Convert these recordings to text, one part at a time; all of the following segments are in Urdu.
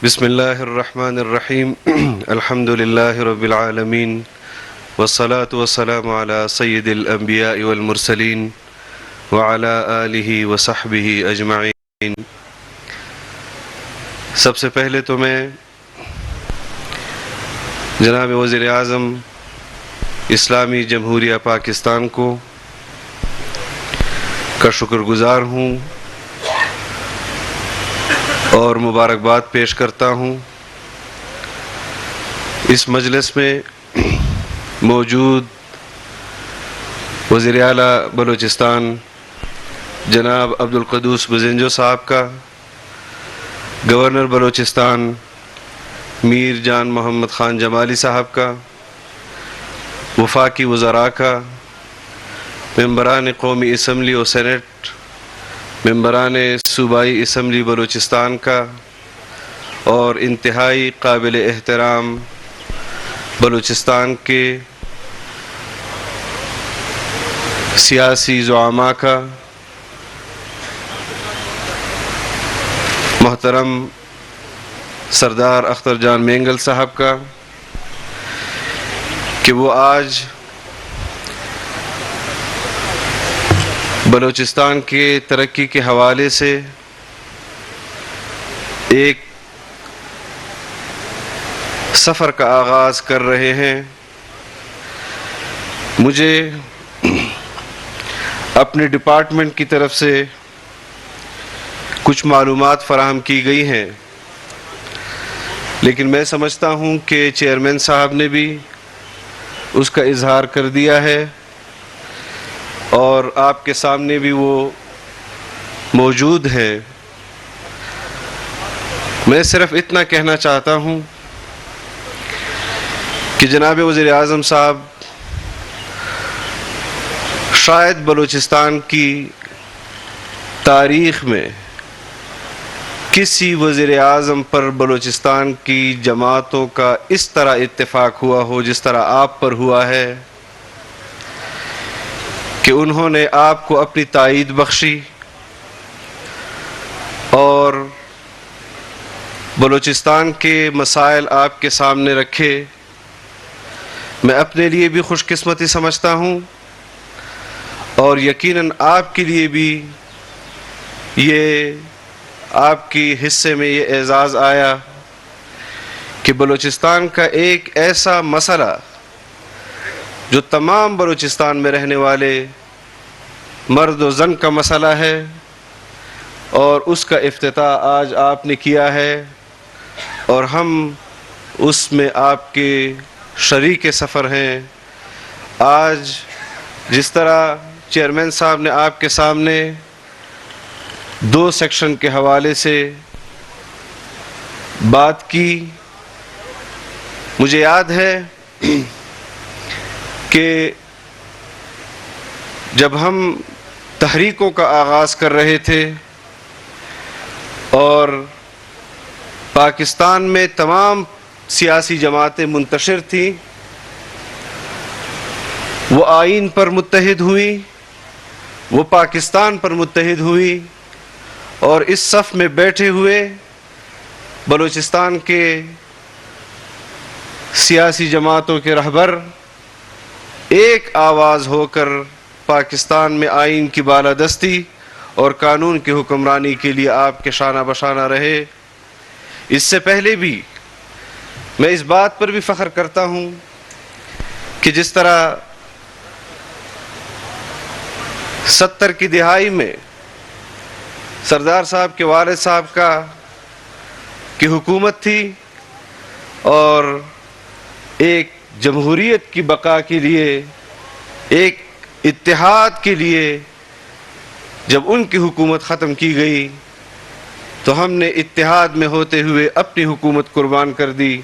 بسم اللہ الرحمن الرحیم الحمد للہ رب العالمین والصلاة والسلام علی سید الانبیاء والمرسلین وعلی آلہ وصحبہ اجمعین۔ سب سے پہلے تو میں جناب وزیر اعظم اسلامی جمہوریہ پاکستان کو کا شکر گزار ہوں اور مبارکباد پیش کرتا ہوں۔ اس مجلس میں موجود وزیر اعلیٰ بلوچستان جناب عبدالقدوس بزنجو صاحب کا، گورنر بلوچستان میر جان محمد خان جمالی صاحب کا، وفاقی وزراء کا، ممبران قومی اسمبلی و سینٹ، ممبران صوبائی اسمبلی بلوچستان کا، اور انتہائی قابل احترام بلوچستان کے سیاسی زعماء کا، محترم سردار اختر جان مینگل صاحب کا، کہ وہ آج بلوچستان کے ترقی کے حوالے سے ایک سفر کا آغاز کر رہے ہیں۔ مجھے اپنے ڈپارٹمنٹ کی طرف سے کچھ معلومات فراہم کی گئی ہیں، لیکن میں سمجھتا ہوں کہ چیئرمین صاحب نے بھی اس کا اظہار کر دیا ہے اور آپ کے سامنے بھی وہ موجود ہے۔ میں صرف اتنا کہنا چاہتا ہوں کہ جناب وزیر اعظم صاحب شاید بلوچستان کی تاریخ میں کسی وزیر اعظم پر بلوچستان کی جماعتوں کا اس طرح اتفاق ہوا ہو جس طرح آپ پر ہوا ہے، کہ انہوں نے آپ کو اپنی تائید بخشی اور بلوچستان کے مسائل آپ کے سامنے رکھے۔ میں اپنے لیے بھی خوش قسمتی سمجھتا ہوں اور یقیناً آپ کے لیے بھی یہ آپ کی حصے میں یہ اعزاز آیا کہ بلوچستان کا ایک ایسا مسئلہ جو تمام بلوچستان میں رہنے والے مرد و زن کا مسئلہ ہے، اور اس کا افتتاح آج آپ نے کیا ہے، اور ہم اس میں آپ کے شریک سفر ہیں۔ آج جس طرح چیئرمین صاحب نے آپ کے سامنے 2 سیکشن کے حوالے سے بات کی، مجھے یاد ہے کہ جب ہم تحریکوں کا آغاز کر رہے تھے اور پاکستان میں تمام سیاسی جماعتیں منتشر تھیں، وہ آئین پر متحد ہوئی، وہ پاکستان پر متحد ہوئی، اور اس صف میں بیٹھے ہوئے بلوچستان کے سیاسی جماعتوں کے رہبر ایک آواز ہو کر پاکستان میں آئین کی بالادستی اور قانون کی حکمرانی کے لیے آپ کے شانہ بشانہ رہے۔ اس سے پہلے بھی میں اس بات پر بھی فخر کرتا ہوں کہ جس طرح 70 کی دہائی میں سردار صاحب کے والد صاحب کی حکومت تھی، اور ایک جمہوریت کی بقا کے لیے، ایک اتحاد کے لیے جب ان کی حکومت ختم کی گئی تو ہم نے اتحاد میں ہوتے ہوئے اپنی حکومت قربان کر دی،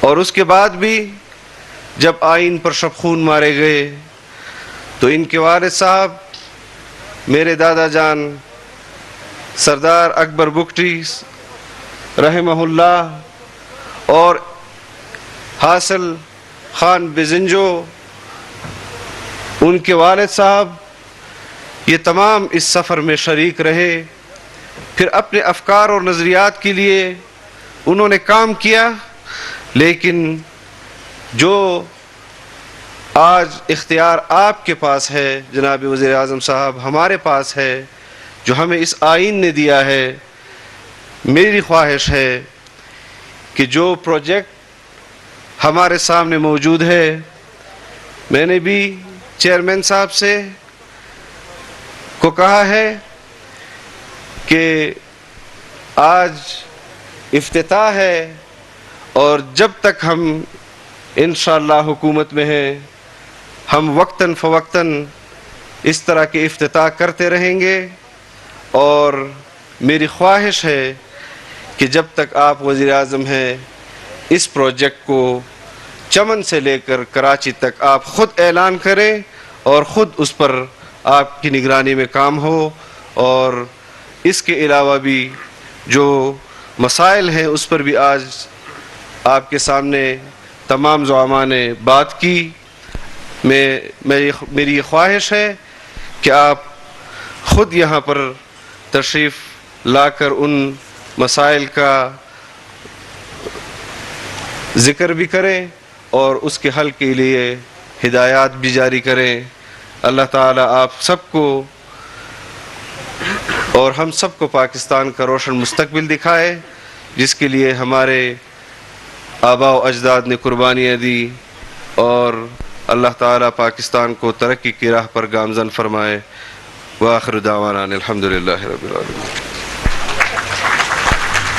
اور اس کے بعد بھی جب آئین پر شبخون مارے گئے تو ان کے والد صاحب میرے دادا جان سردار اکبر بگٹی رحمہ اللہ اور حاصل خان بزنجو، ان کے والد صاحب، یہ تمام اس سفر میں شریک رہے۔ پھر اپنے افکار اور نظریات کے لیے انہوں نے کام کیا، لیکن جو آج اختیار آپ کے پاس ہے جناب وزیر اعظم صاحب، ہمارے پاس ہے، جو ہمیں اس آئین نے دیا ہے، میری خواہش ہے کہ جو پروجیکٹ ہمارے سامنے موجود ہے، میں نے بھی چیئرمین صاحب سے کو کہا ہے کہ آج افتتاح ہے، اور جب تک ہم انشاءاللہ حکومت میں ہیں، ہم وقتاً فوقتاً اس طرح کے افتتاح کرتے رہیں گے، اور میری خواہش ہے کہ جب تک آپ وزیر اعظم ہیں، اس پروجیکٹ کو چمن سے لے کر کراچی تک آپ خود اعلان کریں اور خود اس پر آپ کی نگرانی میں کام ہو، اور اس کے علاوہ بھی جو مسائل ہیں اس پر بھی آج آپ کے سامنے تمام زعماء نے بات کی۔ میری یہ خواہش ہے کہ آپ خود یہاں پر تشریف لا کر ان مسائل کا ذکر بھی کریں اور اس کے حل کے لیے ہدایات بھی جاری کریں۔ اللہ تعالیٰ آپ سب کو اور ہم سب کو پاکستان کا روشن مستقبل دکھائے، جس کے لیے ہمارے آباء و اجداد نے قربانیاں دی، اور اللہ تعالیٰ پاکستان کو ترقی کی راہ پر گامزن فرمائے۔ وآخر دعوانا الحمدللہ رب العالمین۔